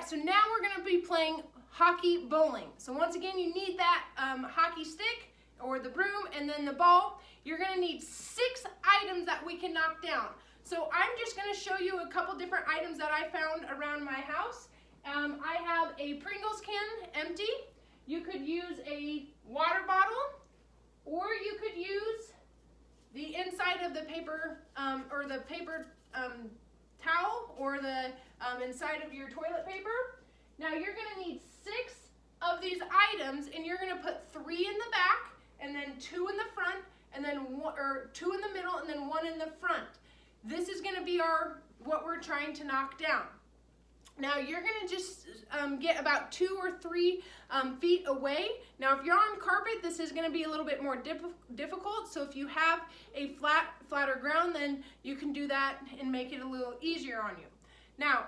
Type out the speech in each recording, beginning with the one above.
so now we're going to be playing hockey bowling. So once again, you need that hockey stick or the broom and then the ball. You're going to need 6 items that we can knock down. So I'm just going to show you a couple different items that I found around my house. I have a Pringles can empty. You could use a water bottle, or you could use the inside of the paper or the paper towel, or the inside of your toilet paper. Now you're going to need 6 of these items, and you're going to put 3 in the back, and then 2 in the front, and then 2 in the middle, and then 1 in the front. This is going to be what we're trying to knock down. Now you're going to just get about 2 or 3 feet away. Now if you're on carpet, this is going to be a little bit more difficult. So if you have a flatter ground, then you can do that and make it a little easier on you. Now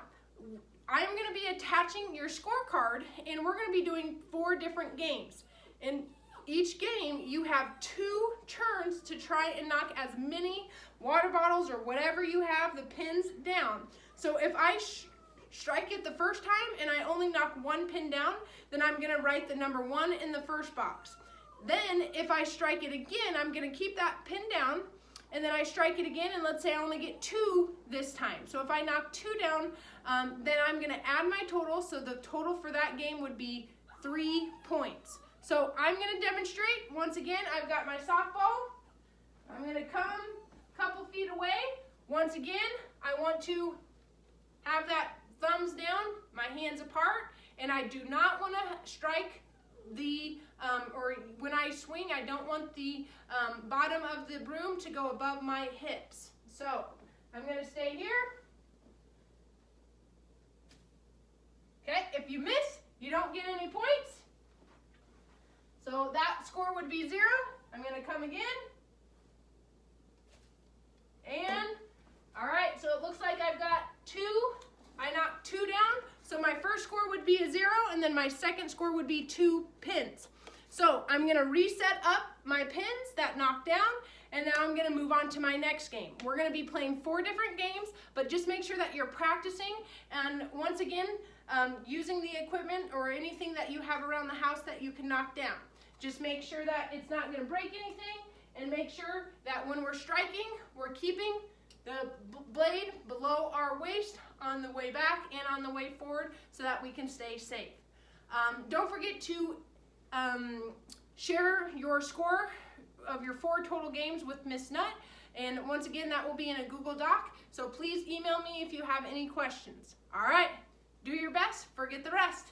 I'm going to be attaching your scorecard, and we're going to be doing 4 different games. In each game, you have 2 turns to try and knock as many water bottles or whatever you have, the pins, down. So if I strike it the first time and I only knock 1 pin down, then I'm going to write the number 1 in the first box. Then if I strike it again, I'm going to keep that pin down, and then I strike it again, and let's say I only get 2 this time. So if I knock 2 down, then I'm going to add my total. So the total for that game would be 3 points. So I'm going to demonstrate. Once again, I've got my softball. I'm going to come a couple feet away. Once again, I want to have that thumbs down, my hands apart, and I do not want to strike the, or when I swing, I don't want the bottom of the broom to go above my hips. So I'm going to stay here. Okay, if you miss, you don't get any points. So that score would be 0. I'm going to come again. And, all right, so it looks like I've got 2. I knocked 2 down, so my first score would be a 0, and then my second score would be 2 pins. So I'm going to reset up my pins that knocked down, and now I'm going to move on to my next game. We're going to be playing 4 different games, but just make sure that you're practicing, and once again, using the equipment or anything that you have around the house that you can knock down. Just make sure that it's not going to break anything, and make sure that when we're striking, we're keeping the blade below our waist on the way back and on the way forward, so that we can stay safe. Don't forget to share your score of your 4 total games with Miss Nutt, and once again, that will be in a Google Doc, so please email me if you have any questions. All right, do your best, forget the rest.